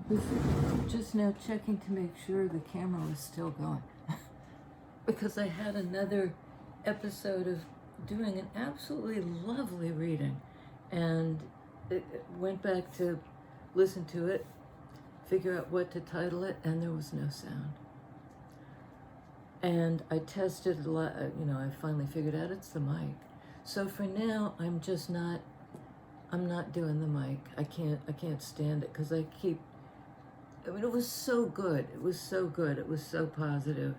was just now checking to make sure the camera was still going because I had another episode of doing an absolutely lovely reading, and it went back to listen to it, figure out what to title it, and there was no sound. And I tested a lot, I finally figured out it's the mic. So for now, I'm not doing the mic. I can't stand it because it was so good. It was so good. It was so positive.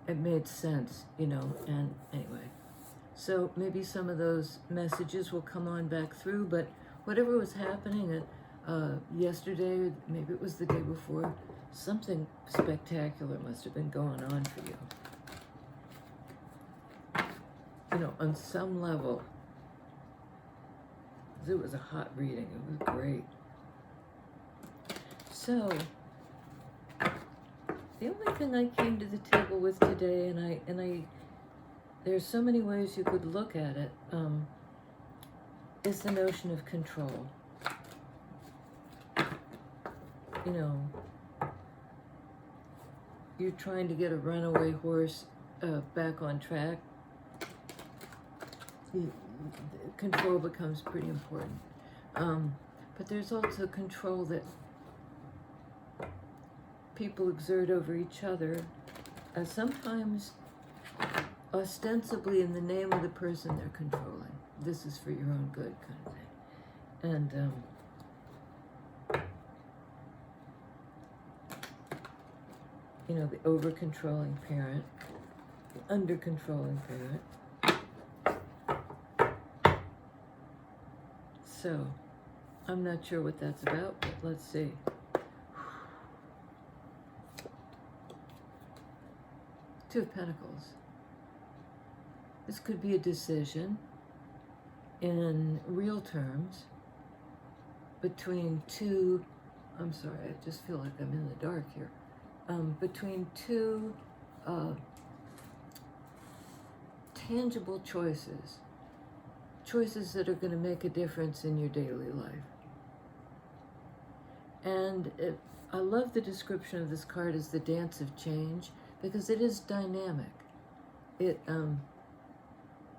It made sense, and anyway. So maybe some of those messages will come on back through, but whatever was happening yesterday, maybe it was the day before, something spectacular must have been going on for you. On some level. It was a hot reading. It was great. So, the only thing I came to the table with today, and there's so many ways you could look at it, is the notion of control. You're trying to get a runaway horse back on track. Control becomes pretty important. But there's also control that people exert over each other, sometimes ostensibly in the name of the person they're controlling. This is for your own good, kind of thing. And the over-controlling parent, the under-controlling parent. So, I'm not sure what that's about, but let's see. Two of Pentacles. This could be a decision in real terms between two, I'm sorry, I just feel like I'm in the dark here, between two tangible choices that are going to make a difference in your daily life. And I love the description of this card as the dance of change, because it is dynamic.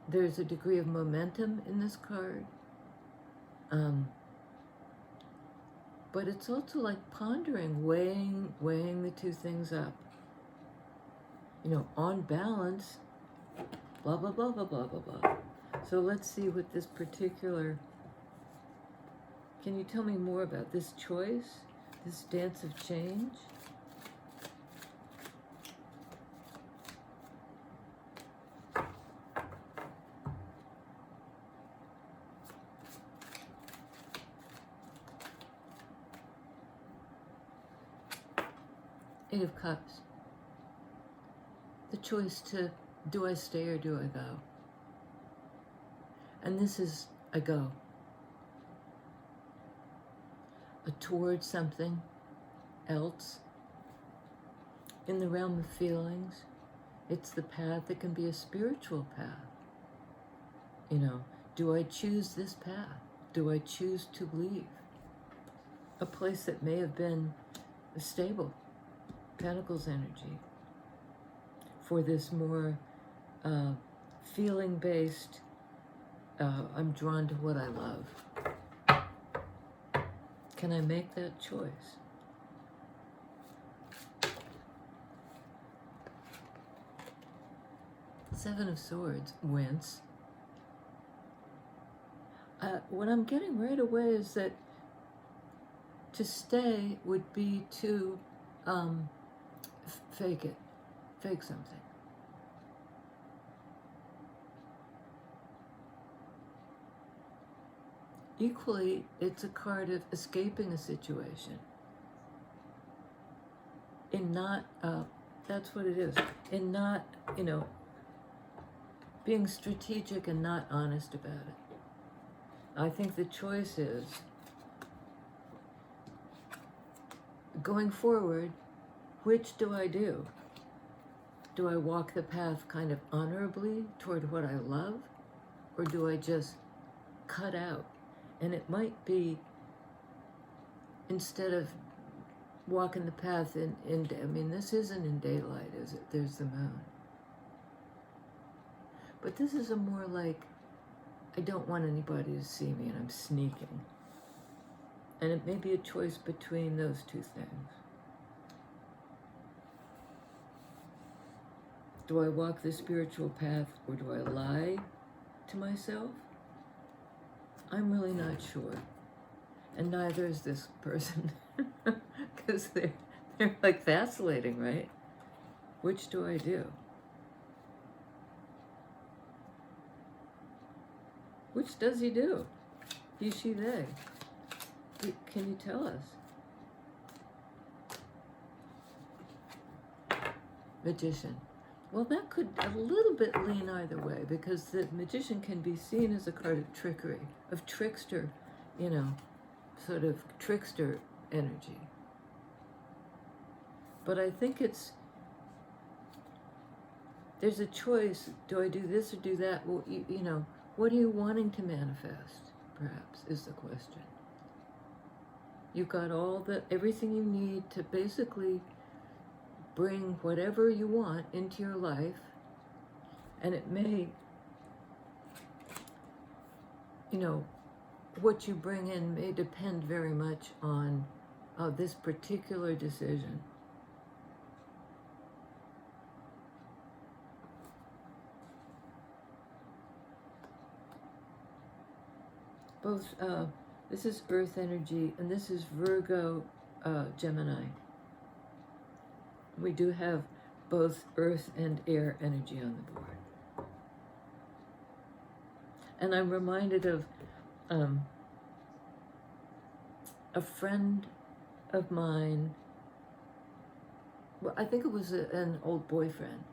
There's a degree of momentum in this card, but it's also like pondering, weighing the two things up. On balance, blah, blah, blah, blah, blah, blah, blah. So let's see what this particular, can you tell me more about this choice, this dance of change? Eight of Cups. The choice to, do I stay or do I go? And this is a go. Towards something else. In the realm of feelings, it's the path that can be a spiritual path. Do I choose this path? Do I choose to leave a place that may have been stable, Pentacles energy, for this more feeling-based, I'm drawn to what I love. Can I make that choice? Seven of Swords, wince. What I'm getting right away is that to stay would be to fake something. Equally, it's a card of escaping a situation. In not, that's what it is. In not, being strategic and not honest about it. I think the choice is, going forward, which do I do? Do I walk the path kind of honorably toward what I love? Or do I just cut out? And it might be, instead of walking the path I mean, this isn't in daylight, is it? There's the moon. But this is a more like, I don't want anybody to see me and I'm sneaking. And it may be a choice between those two things. Do I walk the spiritual path or do I lie to myself? I'm really not sure. And neither is this person. Because they're like vacillating, right? Which do I do? Which does he do? He, she, they. Can you tell us? Magician. Well, that could a little bit lean either way, because the magician can be seen as a card of trickery, of trickster, you know, sort of trickster energy. But I think there's a choice. Do I do this or do that? Well, you know, what are you wanting to manifest, perhaps, is the question. You've got everything you need to basically bring whatever you want into your life, and it may, you know, what you bring in may depend very much on this particular decision. Both, this is Earth energy, and this is Virgo, Gemini. We do have both Earth and air energy on the board. And I'm reminded of a friend of mine, well, I think it was an old boyfriend,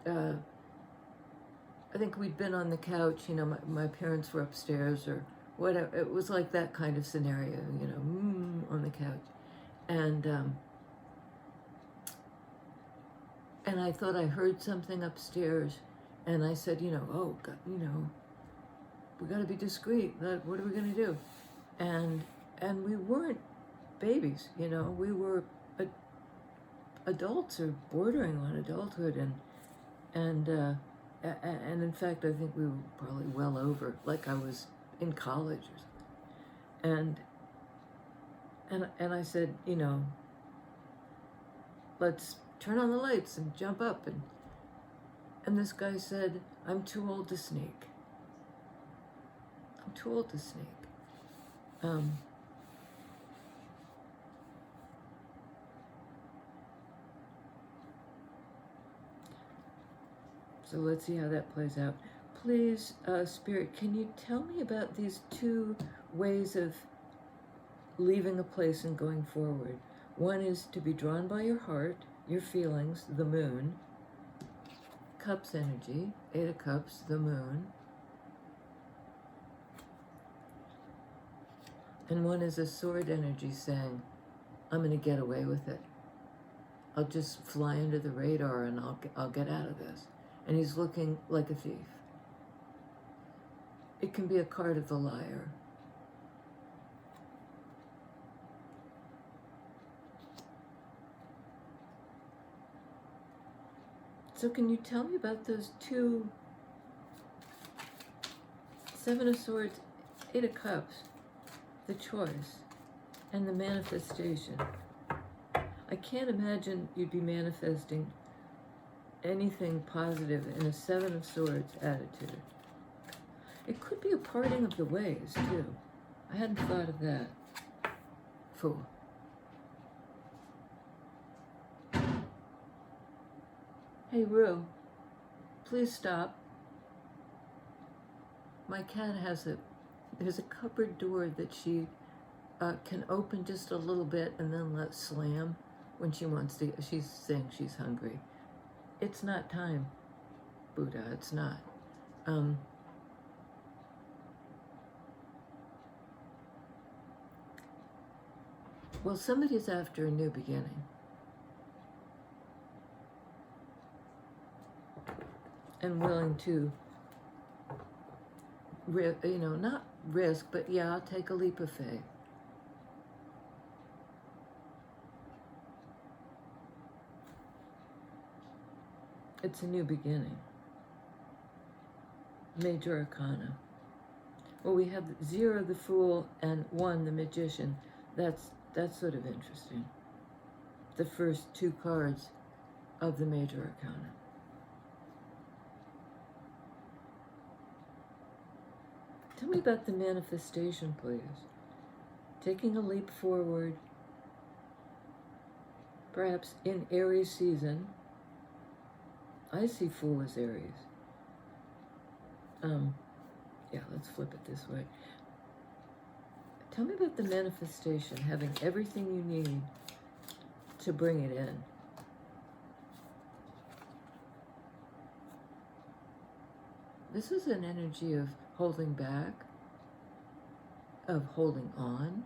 I think we'd been on the couch, you know, my parents were upstairs or whatever. It was like that kind of scenario, you know, on the couch. And I thought I heard something upstairs, and I said, you know, oh, God, you know, we got to be discreet. What are we going to do? And we weren't babies, you know. We were adults or bordering on adulthood, and in fact, I think we were probably well over, like I was in college or something. And I said, you know, let's turn on the lights and jump up. And this guy said, I'm too old to sneak. I'm too old to sneak. So let's see how that plays out. Please, Spirit, can you tell me about these two ways of leaving a place and going forward? One is to be drawn by your heart, your feelings, the moon. Cups energy, 8 of Cups, the moon. And one is a sword energy saying, I'm going to get away with it. I'll just fly under the radar and I'll get out of this. And he's looking like a thief. It can be a card of the liar. So can you tell me about those two? 7 of Swords, 8 of Cups, the choice, and the manifestation. I can't imagine you'd be manifesting anything positive in a 7 of Swords attitude. It could be a parting of the ways, too. I hadn't thought of that. Fool. Hey, Rue, please stop. My cat there's a cupboard door that she can open just a little bit and then let slam when she wants to. She's saying she's hungry. It's not time, Buddha, it's not. Well, somebody's after a new beginning. And willing to, you know, not risk, but yeah, I'll take a leap of faith. It's a new beginning. Major Arcana. Well, we have 0, the Fool, and 1, the Magician. That's sort of interesting. The first 2 cards of the Major Arcana. Tell me about the manifestation, please. Taking a leap forward, perhaps in Aries season. I see Fool as Aries. Yeah, let's flip it this way. Tell me about the manifestation, having everything you need to bring it in. This is an energy of holding back, of holding on.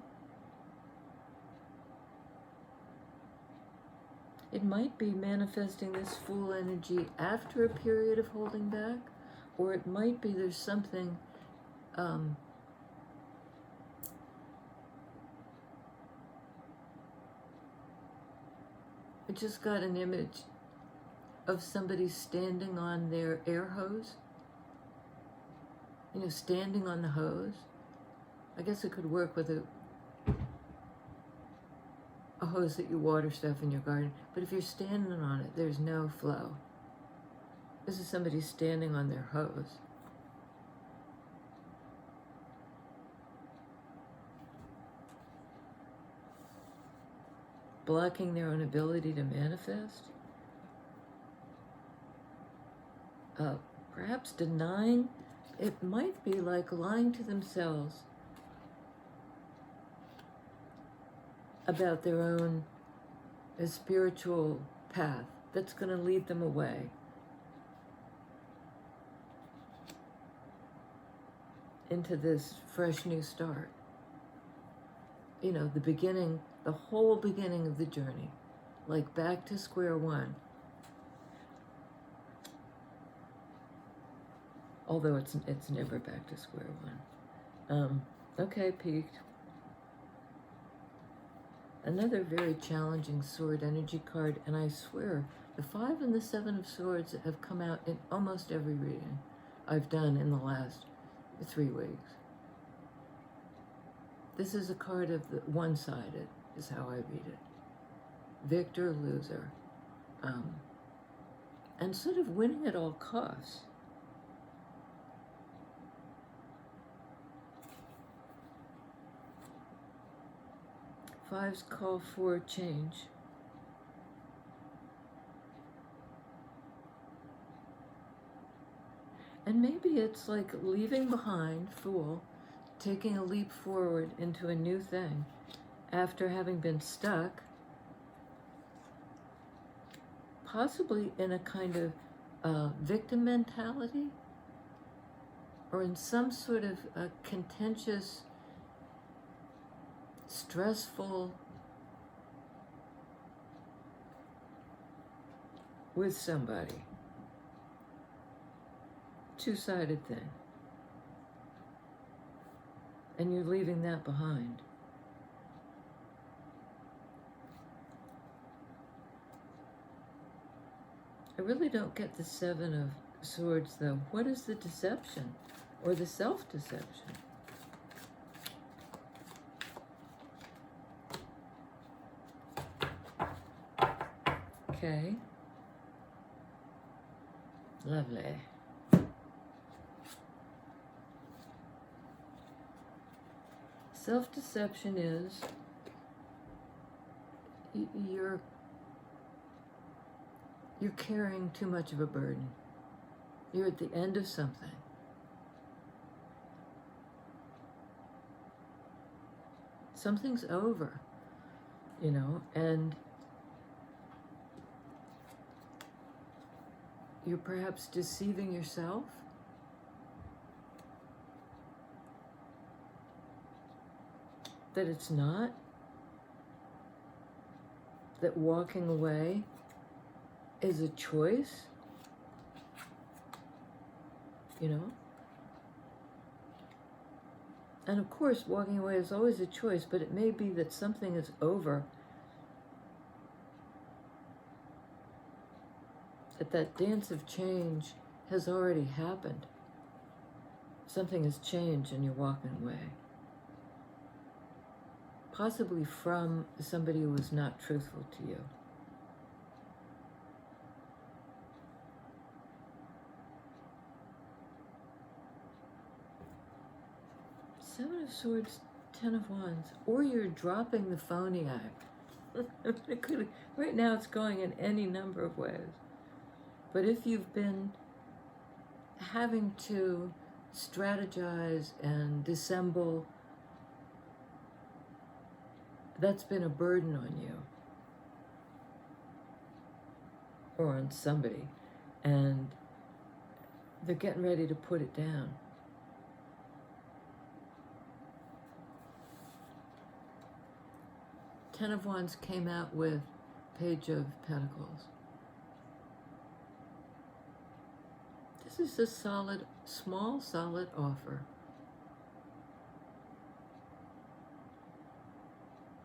It might be manifesting this Fool energy after a period of holding back, or it might be there's something I just got an image of somebody standing on their air hose. You know, standing on the hose. I guess it could work with a hose that you water stuff in your garden. But if you're standing on it, there's no flow. This is somebody standing on their hose. Blocking their own ability to manifest. Perhaps denying. It might be like lying to themselves about their own spiritual path that's going to lead them away. Into this fresh new start. You know, the beginning, the whole beginning of the journey, like back to square one. Although it's never back to square one. Okay, peaked. Another very challenging sword energy card, and I swear, the 5 and the 7 of swords have come out in almost every reading I've done in the last 3 weeks. This is a card of the one-sided, is how I read it. Victor, loser. And sort of winning at all costs. Fives call for change. And maybe it's like leaving behind, Fool, taking a leap forward into a new thing after having been stuck, possibly in a kind of victim mentality, or in some sort of contentious, stressful, with somebody, two-sided thing. And you're leaving that behind. I really don't get the 7 of swords, though. What is the deception or the self-deception? Okay. Lovely. Self-deception is you're carrying too much of a burden. You're at the end of something. Something's over, you know, and you're perhaps deceiving yourself. That it's not. That walking away is a choice. You know? And of course, walking away is always a choice, but it may be that something is over. that dance of change has already happened. Something has changed and you're walking away. Possibly from somebody who was not truthful to you. Seven of Swords, Ten of Wands, or you're dropping the phony act. Right now it's going in any number of ways. But if you've been having to strategize and dissemble, that's been a burden on you or on somebody, and they're getting ready to put it down. Ten of Wands came out with Page of Pentacles. This is a solid, small, solid offer.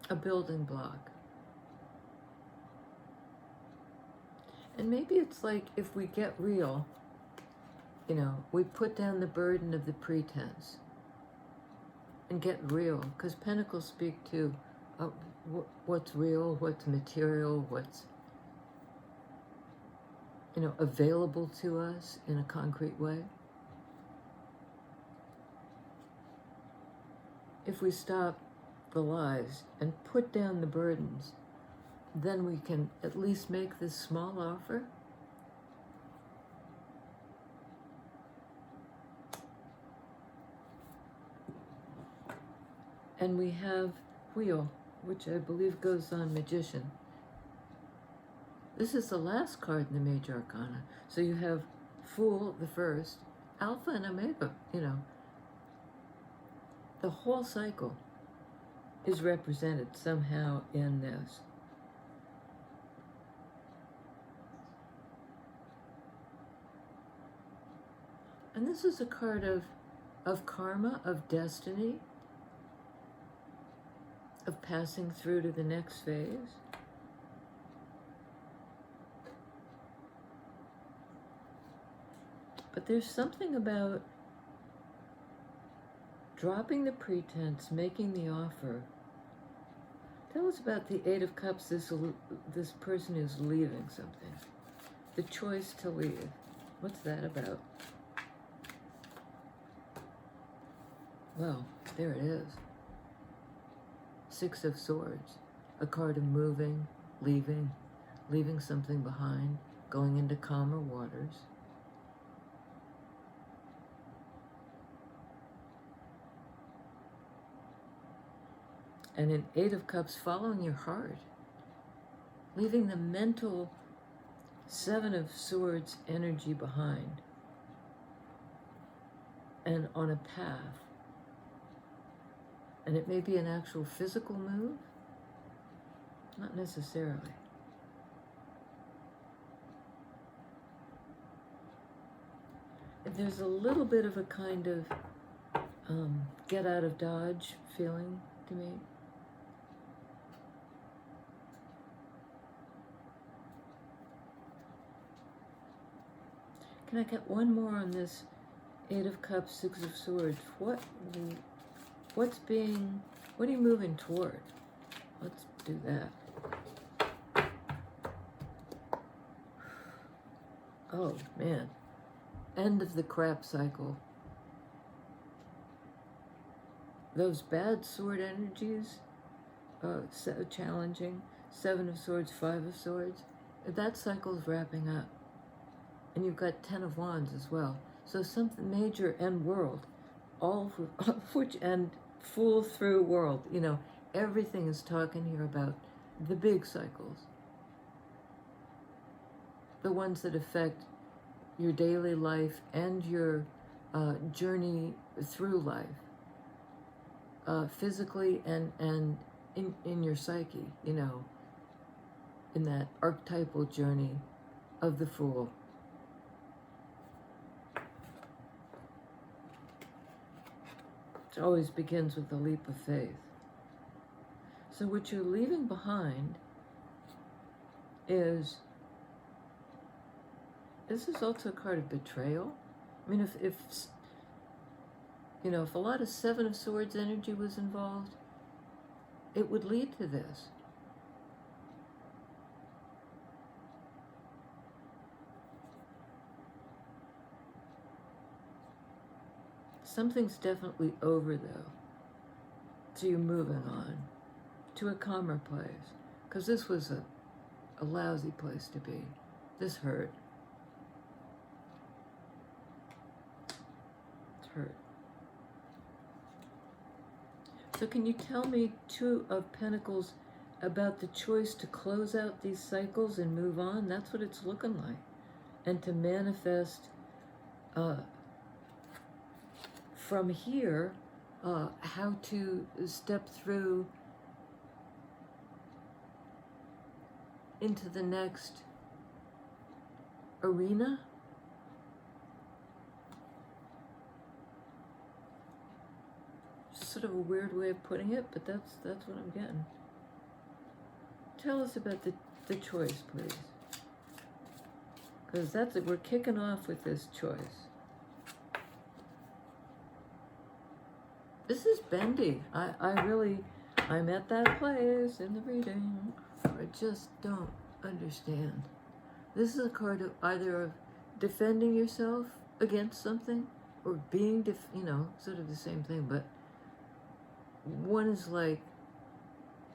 A building block. And maybe it's like, if we get real, you know, we put down the burden of the pretense and get real, because Pentacles speak to what's real, what's material, what's, you know, available to us in a concrete way. If we stop the lies and put down the burdens, then we can at least make this small offer. And we have Wheel, which I believe goes on Magician. This is the last card in the Major Arcana. So you have Fool, the first, Alpha and Omega, you know. The whole cycle is represented somehow in this. And this is a card of karma, of destiny, of passing through to the next phase. But there's something about dropping the pretense, making the offer. Tell us about the Eight of Cups, this person who's leaving something. The choice to leave. What's that about? Well, there it is. Six of Swords. A card of moving, leaving something behind, going into calmer waters. And an Eight of Cups, following your heart, leaving the mental Seven of Swords energy behind, and on a path. And it may be an actual physical move, not necessarily. There's a little bit of a kind of get out of Dodge feeling to me. Can I get one more on this Eight of Cups, Six of Swords? What are you moving toward? Let's do that. Oh, man. End of the crap cycle. Those bad sword energies, so challenging. Seven of Swords, Five of Swords. That cycle's wrapping up. And you've got Ten of Wands as well. So something major and world, all of which, and Fool through world. You know, everything is talking here about the big cycles. The ones that affect your daily life and your journey through life. Physically and in your psyche, you know, in that archetypal journey of the Fool. It always begins with a leap of faith. So what you're leaving behind is This is also a card of betrayal. I mean, if you know, if a lot of Seven of Swords energy was involved, it would lead to this. Something's definitely over, though. So you're moving on to a calmer place. Because this was a lousy place to be. This hurt. It's hurt. So can you tell me, Two of Pentacles, about the choice to close out these cycles and move on? That's what it's looking like. And to manifest from here how to step through into the next arena. Sort of a weird way of putting it, but that's what I'm getting. Tell us about the choice, please. Because that's it. We're kicking off with this choice. This is bendy. I'm at that place in the reading where I just don't understand. This is a card of either of defending yourself against something or being, you know, sort of the same thing, but one is like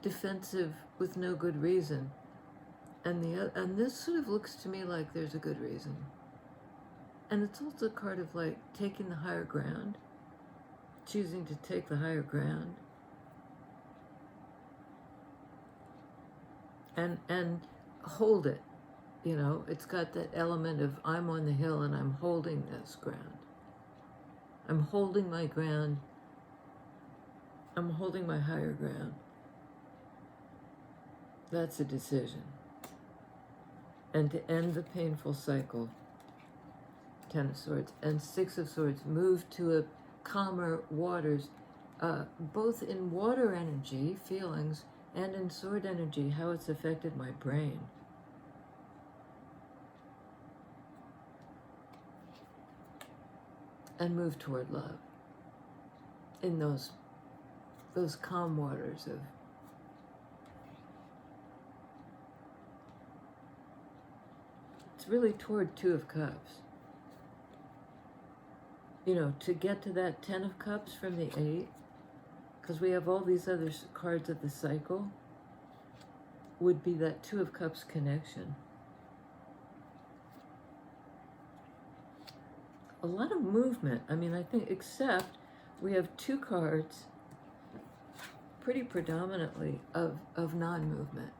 defensive with no good reason, and this sort of looks to me like there's a good reason. And it's also a card of like taking the higher ground, choosing to take the higher ground, and hold it. You know, it's got that element of I'm on the hill and I'm holding this ground. I'm holding my ground. I'm holding my higher ground. That's a decision. And to end the painful cycle, Ten of Swords and Six of Swords, move to a calmer waters, both in water energy, feelings, and in sword energy, how it's affected my brain. And move toward love in those calm waters of it's really toward Two of Cups. You know, to get to that Ten of Cups from the Eight, because we have all these other cards of the cycle, would be that Two of Cups connection. A lot of movement. I mean, I think, except we have two cards pretty predominantly of non-movement.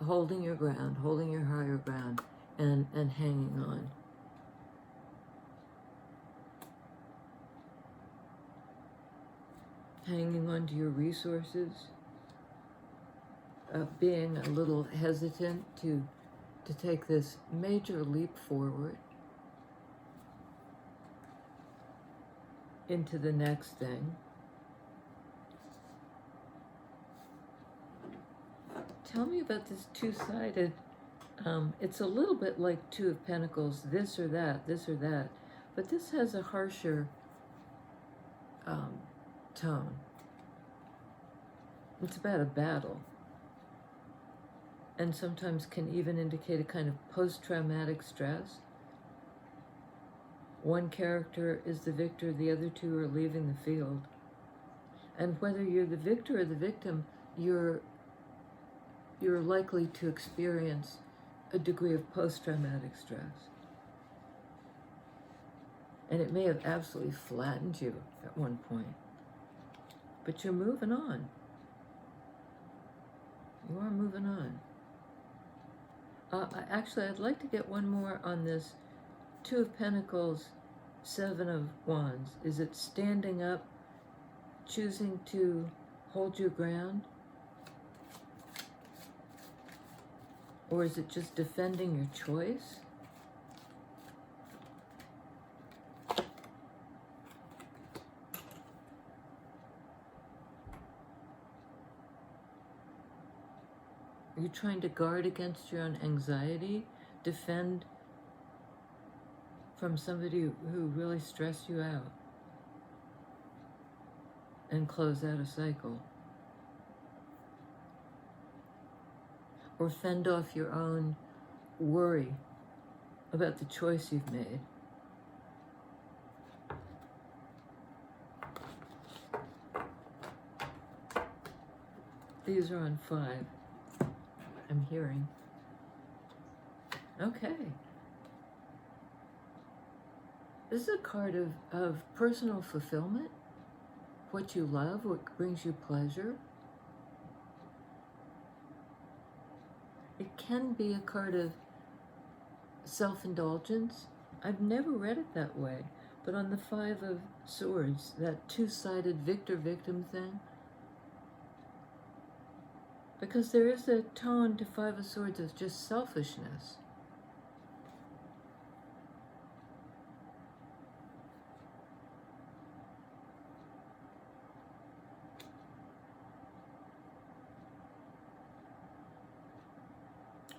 Holding your ground, holding your higher ground, and hanging on. Hanging on to your resources, being a little hesitant to take this major leap forward into the next thing. Tell me about this two-sided, it's a little bit like Two of Pentacles, this or that, but this has a harsher tone. It's about a battle, and sometimes can even indicate a kind of post-traumatic stress. One character is the victor, the other two are leaving the field. And whether you're the victor or the victim, you're likely to experience a degree of post-traumatic stress. And it may have absolutely flattened you at one point. But you're moving on. You are moving on. Actually, I'd like to get one more on this Two of Pentacles, Seven of Wands. Is it standing up, choosing to hold your ground? Or is it just defending your choice? Are you trying to guard against your own anxiety? Defend from somebody who really stressed you out and close out a cycle. Or fend off your own worry about the choice you've made. These are on 5. I'm hearing. Okay. This is a card of personal fulfillment. What you love, what brings you pleasure. It can be a card of self-indulgence. I've never read it that way, but on the 5 of Swords, that two-sided victor-victim thing, because there is a tone to 5 of Swords of just selfishness.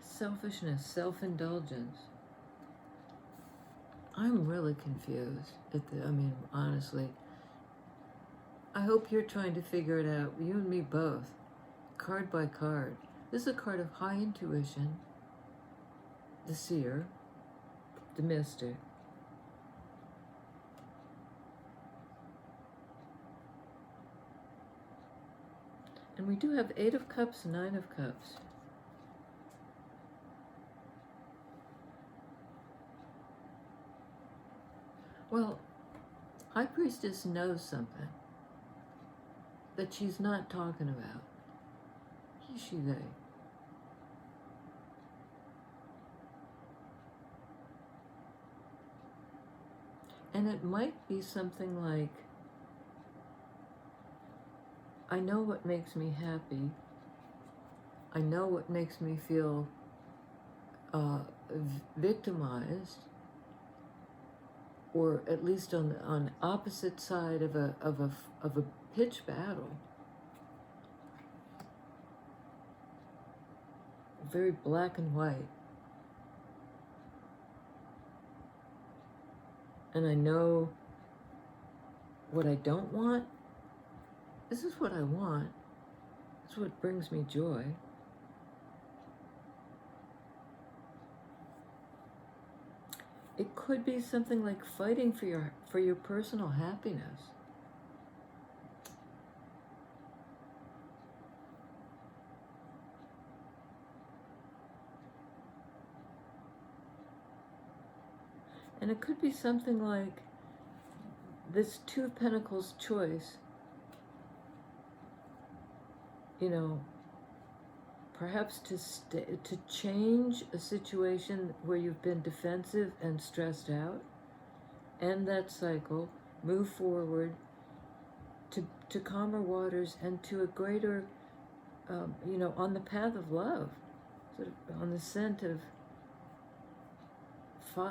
Selfishness, self-indulgence. I'm really confused I mean, honestly. I hope you're trying to figure it out, you and me both, card by card. This is a card of high intuition, the seer, the mystic. And we do have 8 of Cups, 9 of Cups. Well, High Priestess knows something that she's not talking about. He, she, they. And it might be something like, I know what makes me happy. I know what makes me feel victimized, or at least on opposite side of a pitch battle. Very black and white. And I know what I don't want. This is what I want. This is what brings me joy. It could be something like fighting for your personal happiness. And it could be something like this 2 of Pentacles choice, you know, perhaps to change a situation where you've been defensive and stressed out, end that cycle, move forward to calmer waters and to a greater, you know, on the path of love, sort of on the scent of,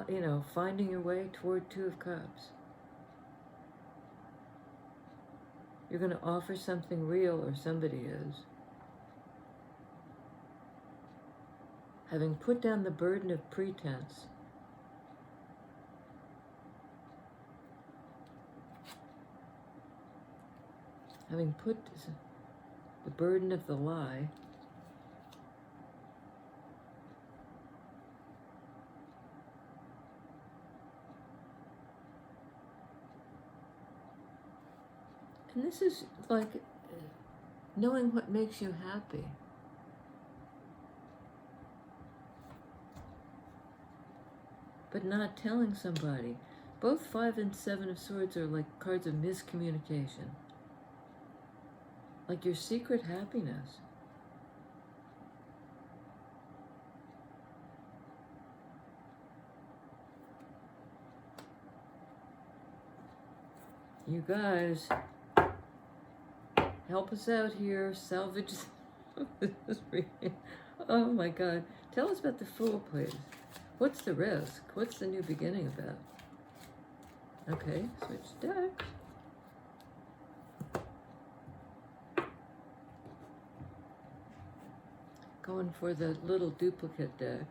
you know, finding your way toward 2 of Cups. You're going to offer something real, or somebody is. Having put down the burden of pretense, having put the burden of the lie, and this is like knowing what makes you happy. But not telling somebody. Both 5 and 7 of Swords are like cards of miscommunication. Like your secret happiness. You guys, help us out here, salvage this reading. Oh my God. Tell us about the Fool, please. What's the risk? What's the new beginning about? Okay, switch decks. Going for the little duplicate deck.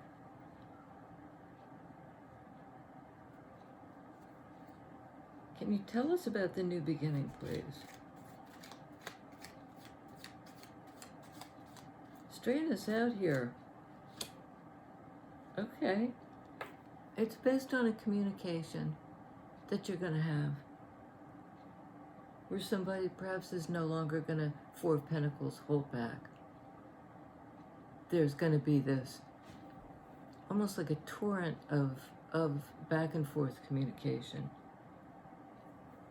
Can you tell us about the new beginning, please? Straighten us out here. Okay. It's based on a communication that you're going to have, where somebody perhaps is no longer going to, Four of Pentacles, hold back. There's going to be this, almost like a torrent of back and forth communication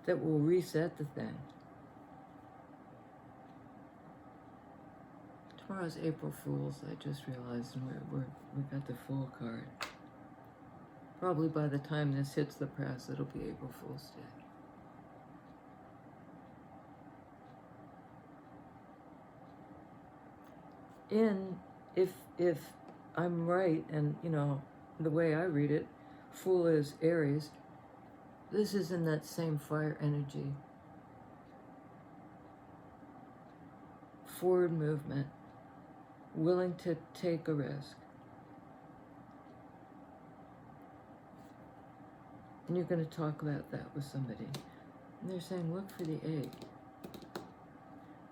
that will reset the thing. Tomorrow's April Fool's, I just realized, and we got the Fool card. Probably by the time this hits the press, it'll be April Fool's Day. If I'm right, and you know, the way I read it, Fool is Aries. This is in that same fire energy. Forward movement, willing to take a risk. And you're going to talk about that with somebody. And they're saying, look for the 8.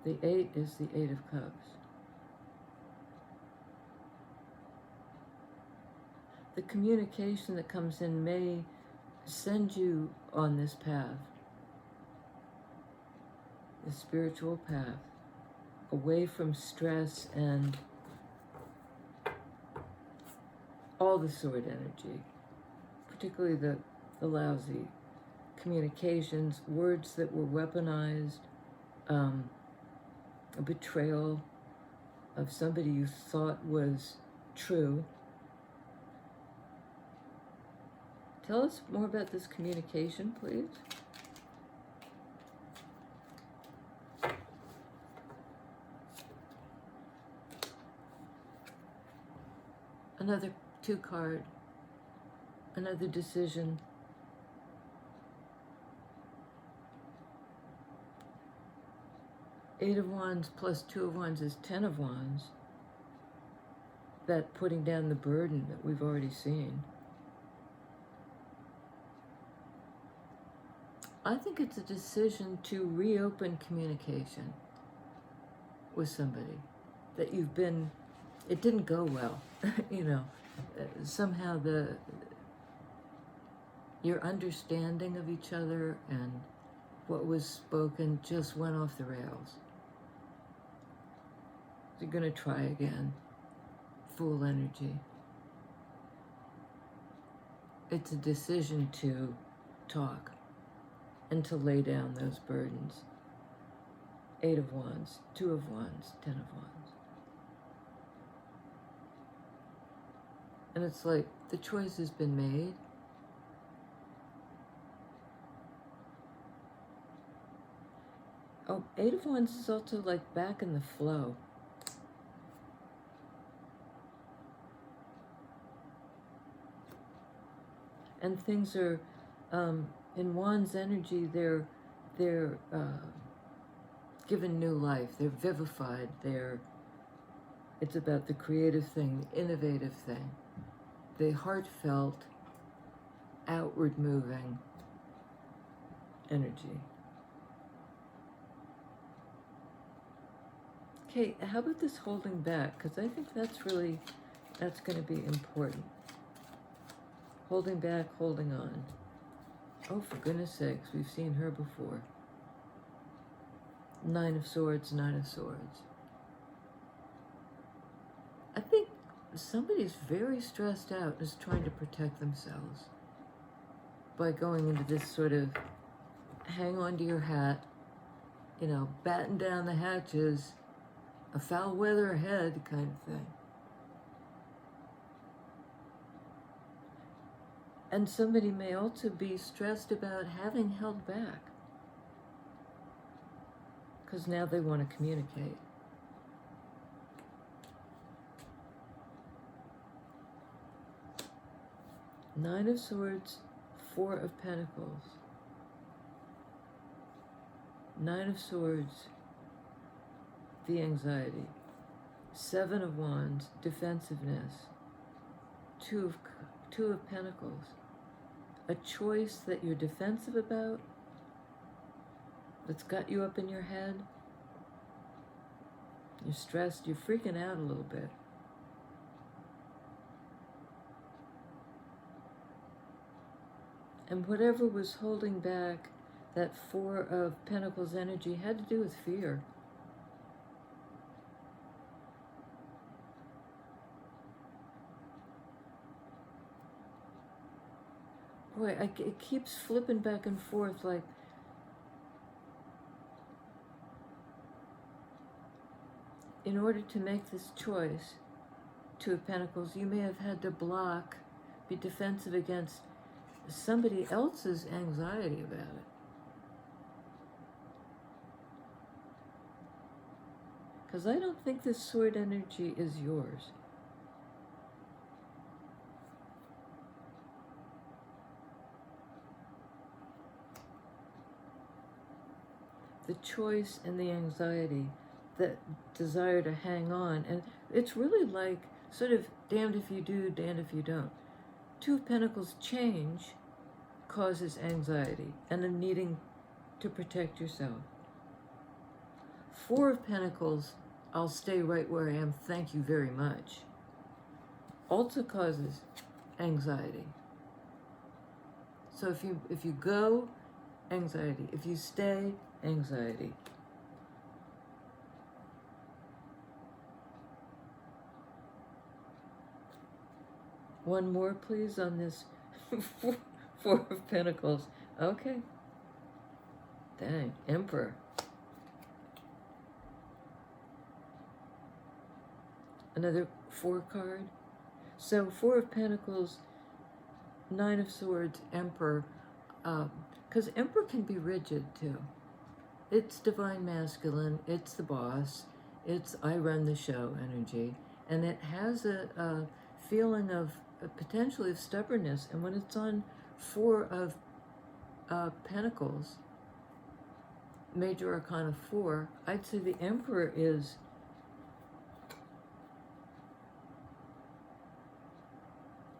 The 8 is the 8 of Cups. The communication that comes in may send you on this path, the spiritual path, away from stress and all the sword energy, particularly the lousy communications, words that were weaponized, a betrayal of somebody you thought was true. Tell us more about this communication, please. Another 2 card, another decision. Eight of Wands plus 2 of Wands is 10 of Wands. That putting down the burden that we've already seen. I think it's a decision to reopen communication with somebody that you've been, it didn't go well, you know, somehow your understanding of each other and what was spoken just went off the rails. You're going to try again. Fool energy. It's a decision to talk and to lay down those burdens. 8 of Wands, 2 of Wands, 10 of Wands. And it's like the choice has been made. Oh, 8 of Wands is also like back in the flow. And things are, in Wands energy, they're given new life. They're vivified. It's about the creative thing, the innovative thing, the heartfelt, outward moving energy. Okay, how about this holding back? Because I think that's going to be important. Holding back, holding on. Oh, for goodness sakes, we've seen her before. 9 of Swords, 9 of Swords. I think somebody's very stressed out, is trying to protect themselves by going into this sort of hang on to your hat, you know, batten down the hatches, a foul weather ahead kind of thing. And somebody may also be stressed about having held back, because now they want to communicate. Nine of Swords, 4 of Pentacles. 9 of Swords, the anxiety. 7 of Wands, defensiveness. 2 of Pentacles. A choice that you're defensive about that's got you up in your head. You're stressed, you're freaking out a little bit. And whatever was holding back that Four of Pentacles energy had to do with fear. Boy, it keeps flipping back and forth like in order to make this choice, Two of Pentacles, you may have had to block, be defensive against somebody else's anxiety about it. Because I don't think this sword energy is yours. The choice and the anxiety, that desire to hang on, and it's really like sort of damned if you do, damned if you don't. Two of Pentacles change causes anxiety and a needing to protect yourself. Four of Pentacles, I'll stay right where I am, thank you very much, also causes anxiety. So if you go, anxiety. If you stay, anxiety. One more, please, on this Four of Pentacles. Okay. Dang, Emperor. Another four card. So Four of Pentacles, Nine of Swords, Emperor. Because Emperor can be rigid too. It's divine masculine, it's the boss, it's I run the show energy, and it has a feeling of potentially of stubbornness. And when it's on Four of Pentacles, Major Arcana 4, I'd say the Emperor is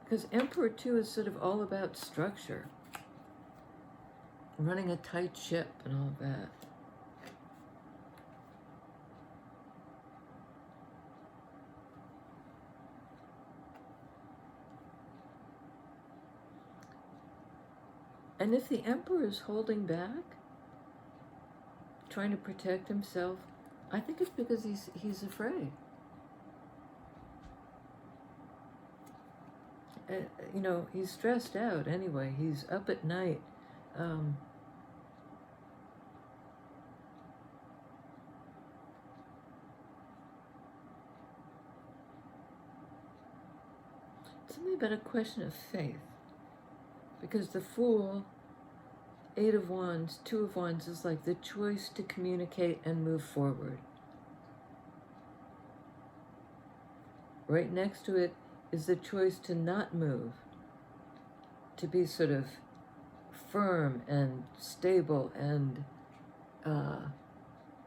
because Emperor too is sort of all about structure, running a tight ship and all of that. And if the Emperor is holding back, trying to protect himself, I think it's because he's afraid. You know, he's stressed out anyway. He's up at night. Something about a question of faith. Because the Fool, Eight of Wands, Two of Wands is like the choice to communicate and move forward. Right next to it is the choice to not move, to be sort of firm and stable and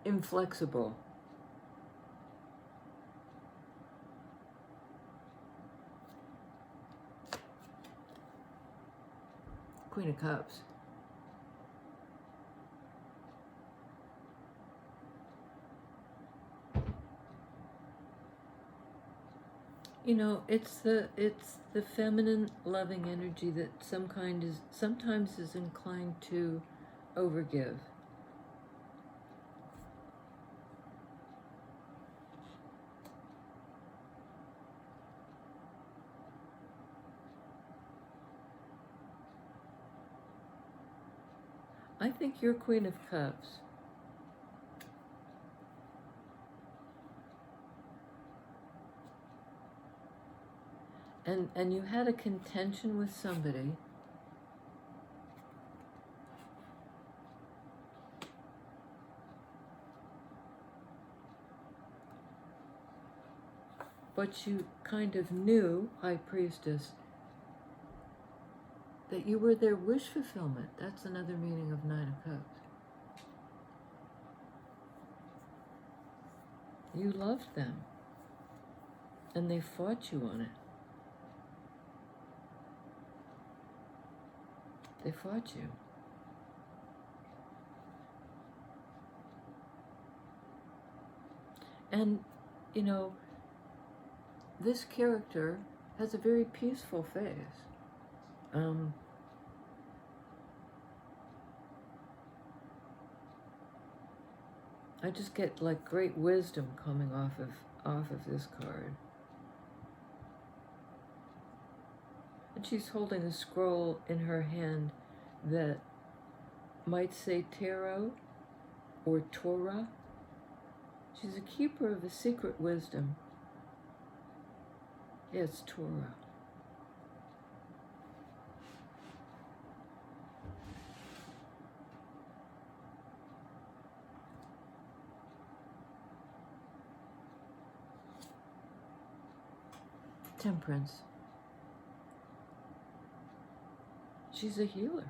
inflexible. Queen of Cups. You know, it's the feminine loving energy that sometimes is inclined to overgive. I think you're Queen of Cups. And you had a contention with somebody. But you kind of knew, High Priestess, that you were their wish fulfillment. That's another meaning of Nine of Cups. You loved them, and they fought you on it. They fought you. And, you know, this character has a very peaceful face. I just get like great wisdom coming off of this card. And she's holding a scroll in her hand that might say tarot or Torah. She's a keeper of a secret wisdom. Yeah, it's Torah. Temperance. She's a healer.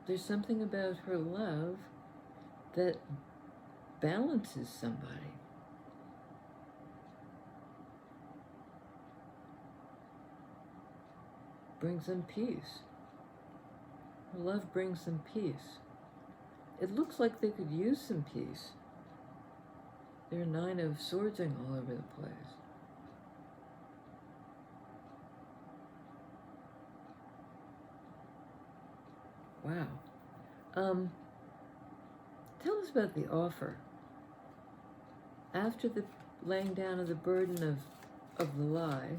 There's something about her love that balances somebody. Brings them peace. Her love brings them peace. It looks like they could use some peace. There are 9 of swordsing all over the place. Wow. Tell us about the offer. After the laying down of the burden of the lie,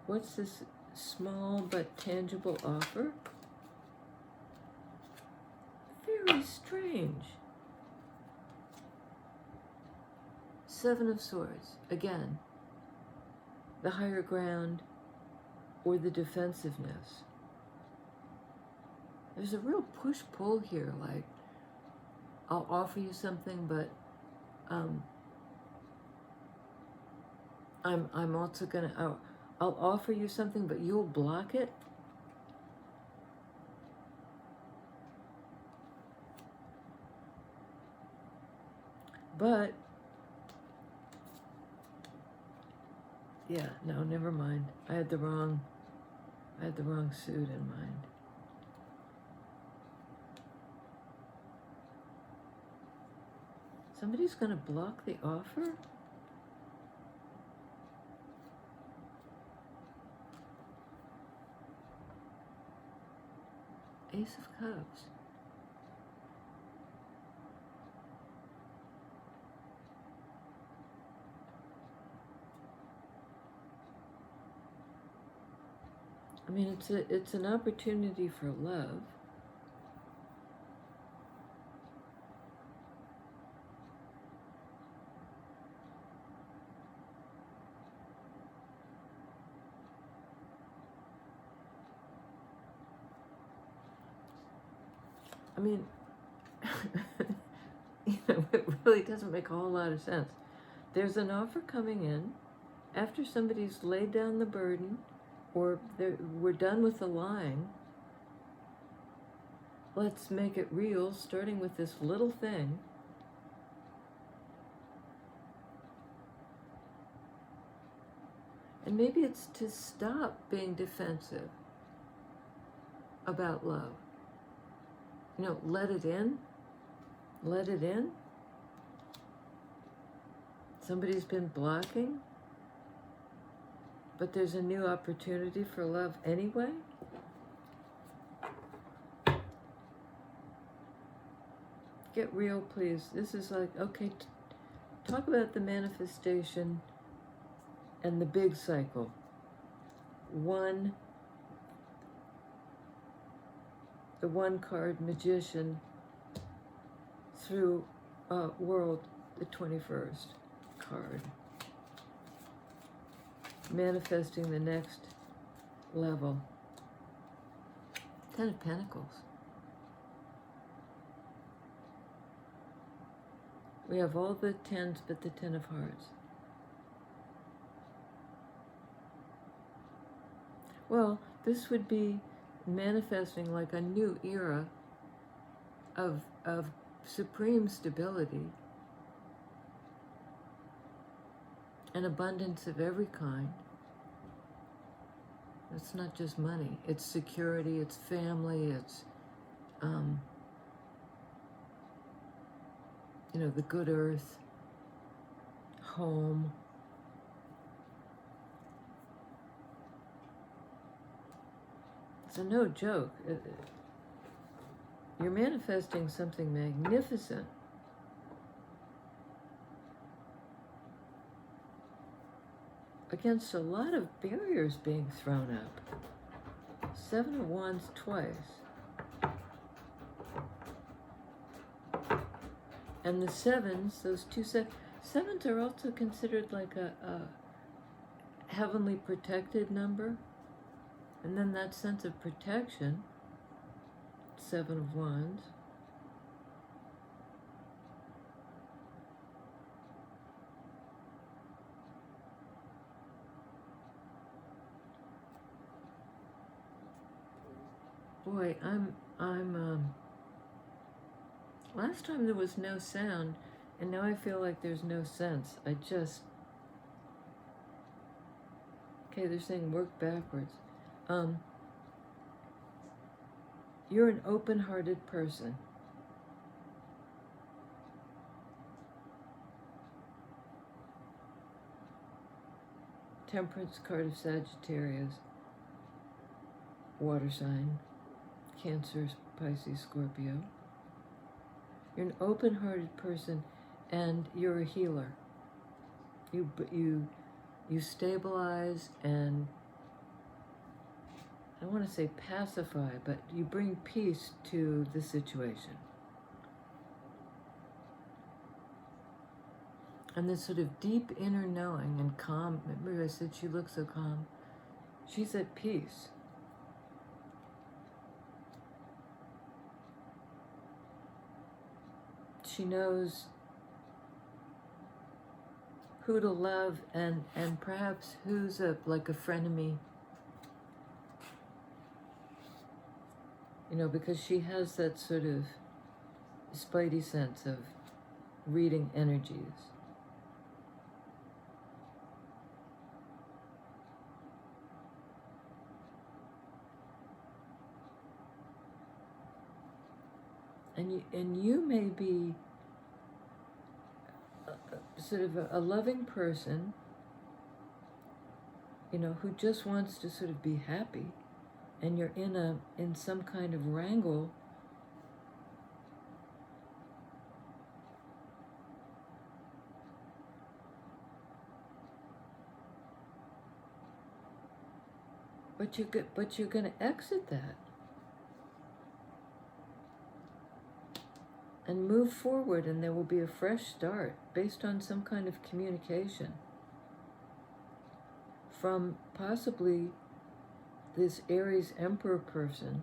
what's this small but tangible offer? Very strange. 7 of Swords. Again, the higher ground or the defensiveness. There's a real push-pull here, like, I'll offer you something, but I'm also gonna, I'll offer you something, but you'll block it. But, yeah, no, never mind. I had the wrong suit in mind. Somebody's gonna block the offer? Ace of Cups. I mean, it's an opportunity for love. I mean, it really doesn't make a whole lot of sense. There's an offer coming in after somebody's laid down the burden, or we're done with the lying. Let's make it real, starting with this little thing. And maybe it's to stop being defensive about love. You know, let it in. Let it in. Somebody's been blocking, but there's a new opportunity for love anyway. Get real, please. This is like, okay, talk about the manifestation and the big cycle. The one card magician through world, the 21st card. Manifesting the next level. 10 of Pentacles. We have all the 10s but the 10 of Hearts. Well, this would be manifesting like a new era of of supreme stability and abundance of every kind. It's not just money, it's security, it's family, it's the good earth, home. So no joke, you're manifesting something magnificent. Against a lot of barriers being thrown up. 7 of Wands twice. And the sevens, those two sevens are also considered like a heavenly protected number. And then that sense of protection, 7 of Wands. Boy, I'm last time there was no sound, and now I feel like there's no sense. Okay, they're saying work backwards. You're an open-hearted person. Temperance card of Sagittarius, water sign, Cancer, Pisces, Scorpio. You're an open-hearted person, and you're a healer. You stabilize and, I don't want to say pacify, but you bring peace to the situation. And this sort of deep inner knowing and calm. Remember I said she looks so calm? She's at peace. She knows who to love and perhaps who's like a frenemy. Because she has that sort of spidey sense of reading energies. And you may be sort of a loving person, who just wants to sort of be happy, and you're in some kind of wrangle. But you're going to exit that and move forward, and there will be a fresh start based on some kind of communication from possibly this Aries Emperor person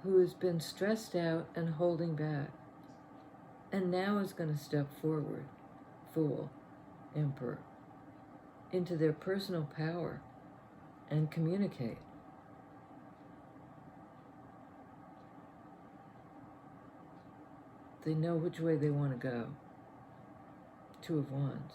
who has been stressed out and holding back, and now is going to step forward, Fool, Emperor, into their personal power and communicate. They know which way they want to go. 2 of Wands.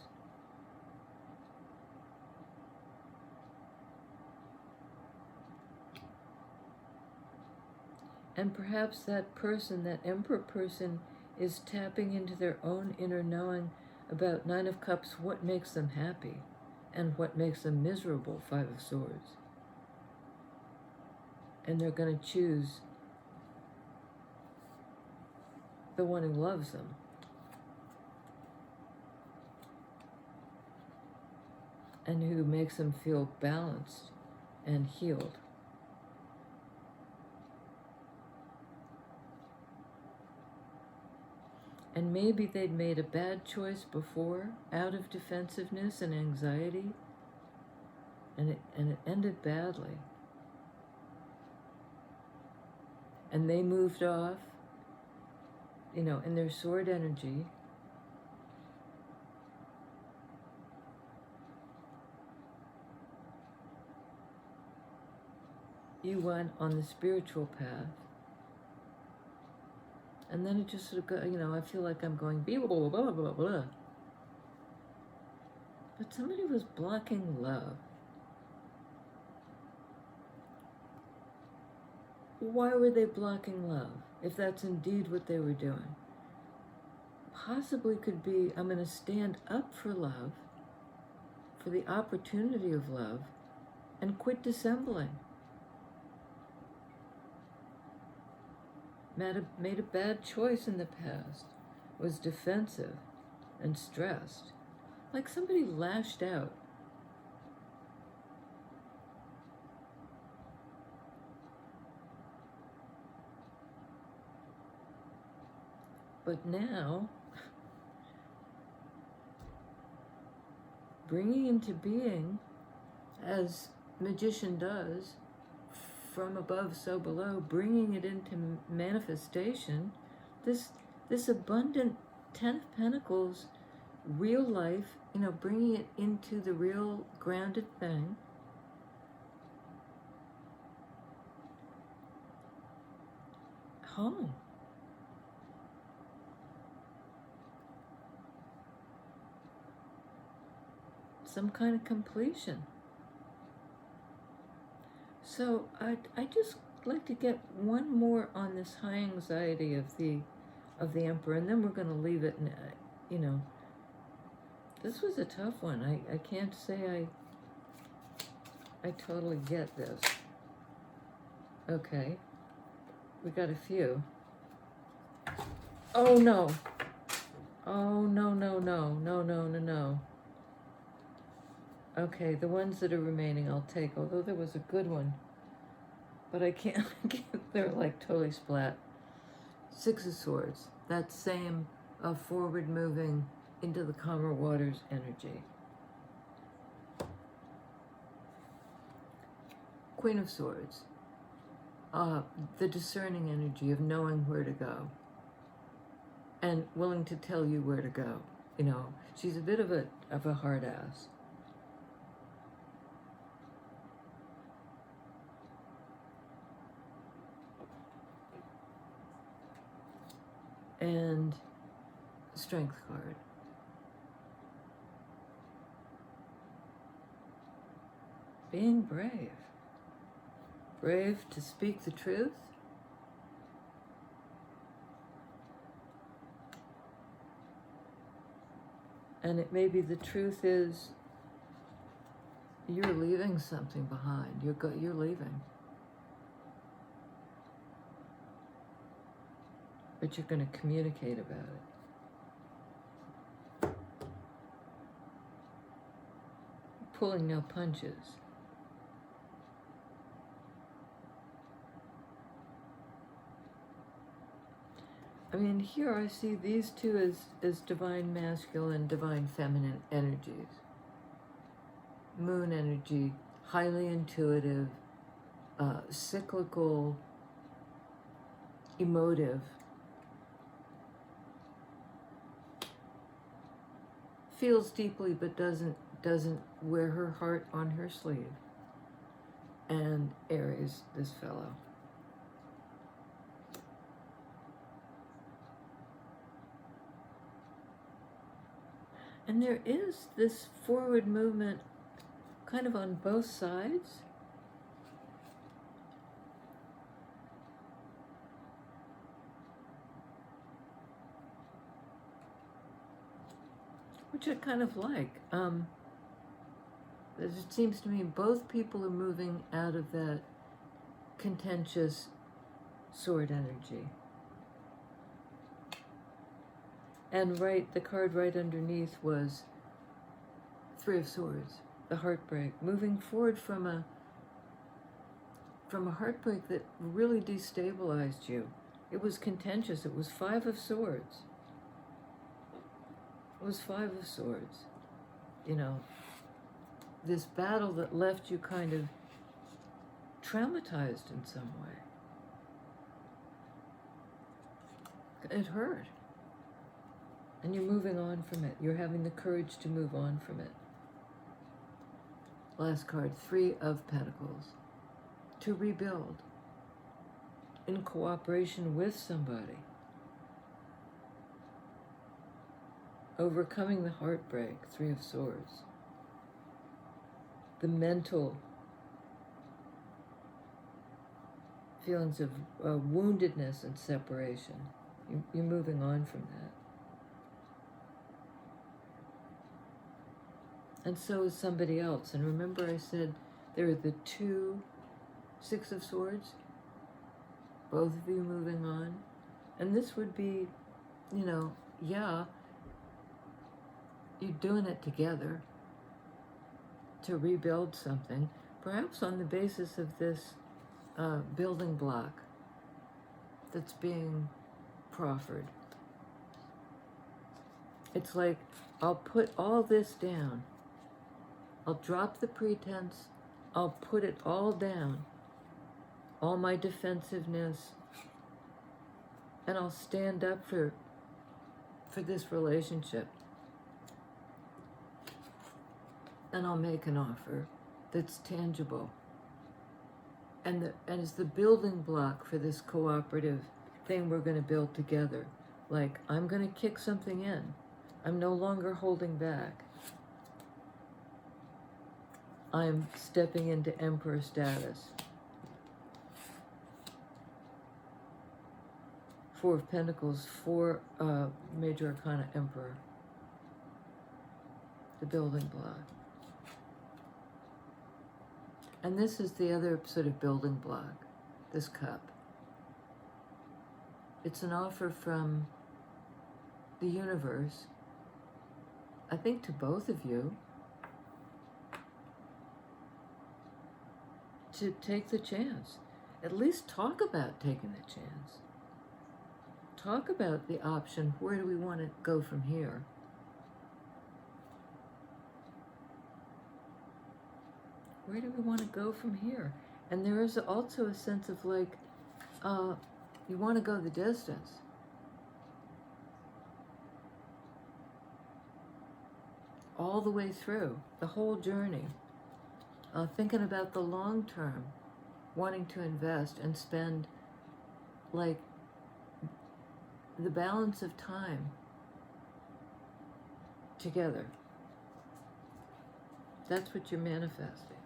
And perhaps that person, that Emperor person, is tapping into their own inner knowing about 9 of Cups, what makes them happy and what makes them miserable, 5 of Swords. And they're going to choose the one who loves them. And who makes them feel balanced and healed. And maybe they'd made a bad choice before, out of defensiveness and anxiety, and it ended badly. And they moved off, in their sword energy. You went on the spiritual path. And then it just sort of go, I feel like I'm going blah, blah, blah, blah, blah, blah. But somebody was blocking love. Why were they blocking love, if that's indeed what they were doing? Possibly could be, I'm going to stand up for love, for the opportunity of love, and quit dissembling. Made a bad choice in the past, was defensive and stressed, like somebody lashed out. But now, bringing into being, as magician does, from above so below, bringing it into manifestation, this abundant Ten of Pentacles, real life, bringing it into the real grounded thing. Home. Some kind of completion. So I just like to get one more on this high anxiety of the Emperor, and then we're going to leave it. This was a tough one. I can't say I totally get this. Okay, we got a few. Oh no! Oh no no no no no no no. Okay, the ones that are remaining I'll take, although there was a good one. But I can't, they're like totally splat. Six of Swords, that same forward moving into the calmer waters energy. Queen of Swords, the discerning energy of knowing where to go and willing to tell you where to go. She's a bit of a hard ass. And Strength card. Being brave. Brave to speak the truth. And it may be the truth is you're leaving something behind. You're leaving. But you're going to communicate about it. Pulling no punches. I mean, here I see these two as divine masculine, divine feminine energies. Moon energy, highly intuitive, cyclical, emotive. Feels deeply but doesn't wear her heart on her sleeve. And Aries, this fellow. And there is this forward movement kind of on both sides. Which I kind of like. It seems to me both people are moving out of that contentious sword energy. And the card right underneath was Three of Swords, the heartbreak, moving forward from a heartbreak that really destabilized you. It was contentious. It was Five of Swords. It was Five of Swords. This battle that left you kind of traumatized in some way. It hurt. And you're moving on from it. You're having the courage to move on from it. Last card, Three of Pentacles. To rebuild. In cooperation with somebody. overcoming the heartbreak, Three of Swords, the mental feelings of woundedness and separation. You're moving on from that. And so is somebody else. And remember I said there are the two Six of Swords, both of you moving on. And this would be, you know, yeah, you're doing it together to rebuild something, perhaps on the basis of this building block that's being proffered. It's like, I'll put all this down. I'll drop the pretense. I'll put it all down, all my defensiveness, and I'll stand up for this relationship. And I'll make an offer that's tangible. And it's the building block for this cooperative thing we're going to build together. Like, I'm going to kick something in. I'm no longer holding back. I'm stepping into Emperor status. Four of Pentacles, four Major Arcana Emperor. The building block. And this is the other sort of building block, this cup. It's an offer from the universe, I think to both of you, to take the chance. At least talk about taking the chance. Talk about the option, where do we want to go from here? Where do we want to go from here? And there is also a sense of like, you want to go the distance. All the way through, the whole journey. Thinking about the long term, wanting to invest and spend like the balance of time together. That's what you're manifesting.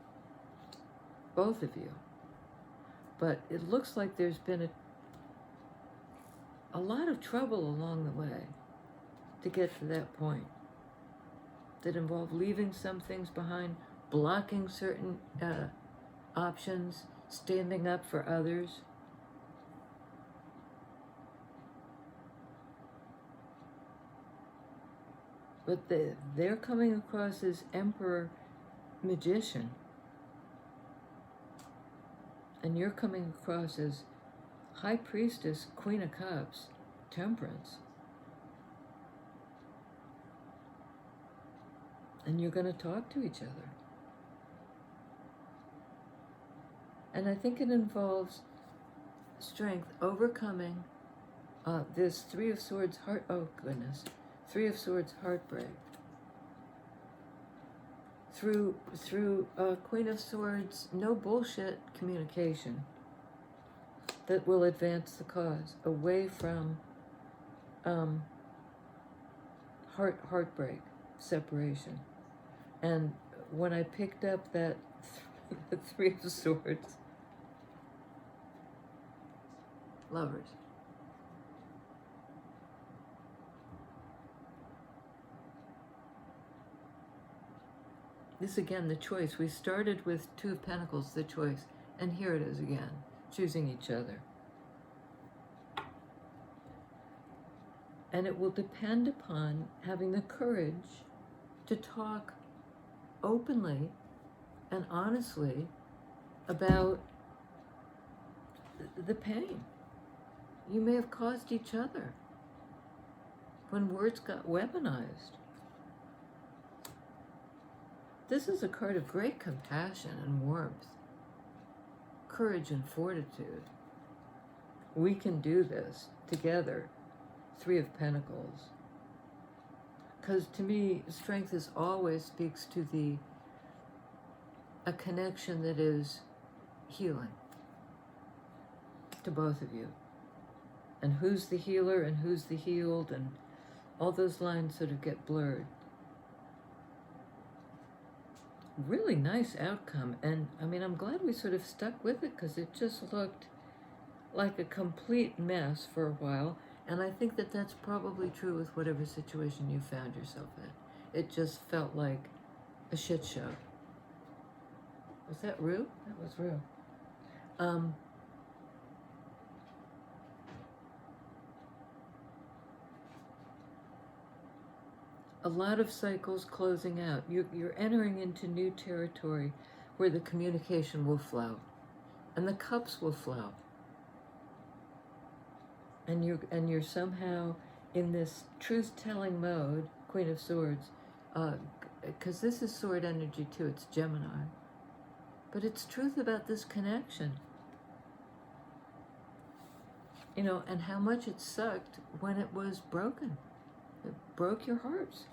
Both of you. But it looks like there's been a lot of trouble along the way to get to that point that involve leaving some things behind, blocking certain options, standing up for others. But they're coming across as Emperor Magician. And you're coming across as High Priestess, Queen of Cups, Temperance. And you're going to talk to each other. And I think it involves strength, overcoming this Three of Swords Three of Swords heartbreak. Through Queen of Swords, no bullshit communication that will advance the cause away from heartbreak, separation. And when I picked up that Three of Swords, Lovers. This again, the choice. We started with Two of Pentacles, the choice, and here it is again, choosing each other. And it will depend upon having the courage to talk openly and honestly about the pain you may have caused each other when words got weaponized. This is a card of great compassion and warmth, courage and fortitude. We can do this together, Three of Pentacles. Because to me, strength is always speaks to a connection that is healing to both of you. And who's the healer and who's the healed, and all those lines sort of get blurred. Really nice outcome, and I mean, I'm glad we sort of stuck with it, because it just looked like a complete mess for a while, and I think that that's probably true with whatever situation you found yourself in. It just felt like a shit show. Was that Rue? That was Rue. A lot of cycles closing out. You're entering into new territory where the communication will flow and the cups will flow. And you're somehow in this truth-telling mode, Queen of Swords, because this is sword energy too, it's Gemini. But it's truth about this connection. You know, and how much it sucked when it was broken. It broke your hearts.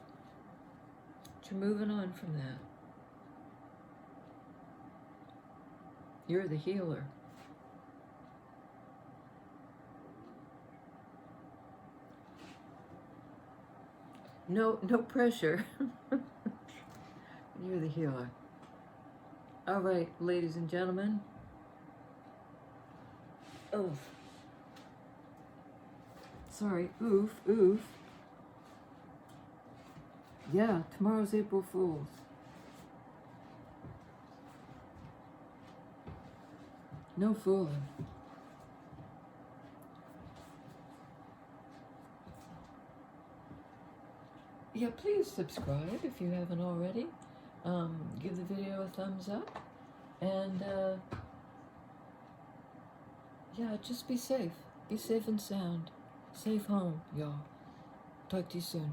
But you're moving on from that. You're the healer. No pressure. You're the healer. All right, ladies and gentlemen. Oof. Sorry, oof. Yeah, tomorrow's April Fool's. No fooling. Yeah, please subscribe if you haven't already. Give the video a thumbs up. And, yeah, just be safe. Be safe and sound. Safe home, y'all. Talk to you soon.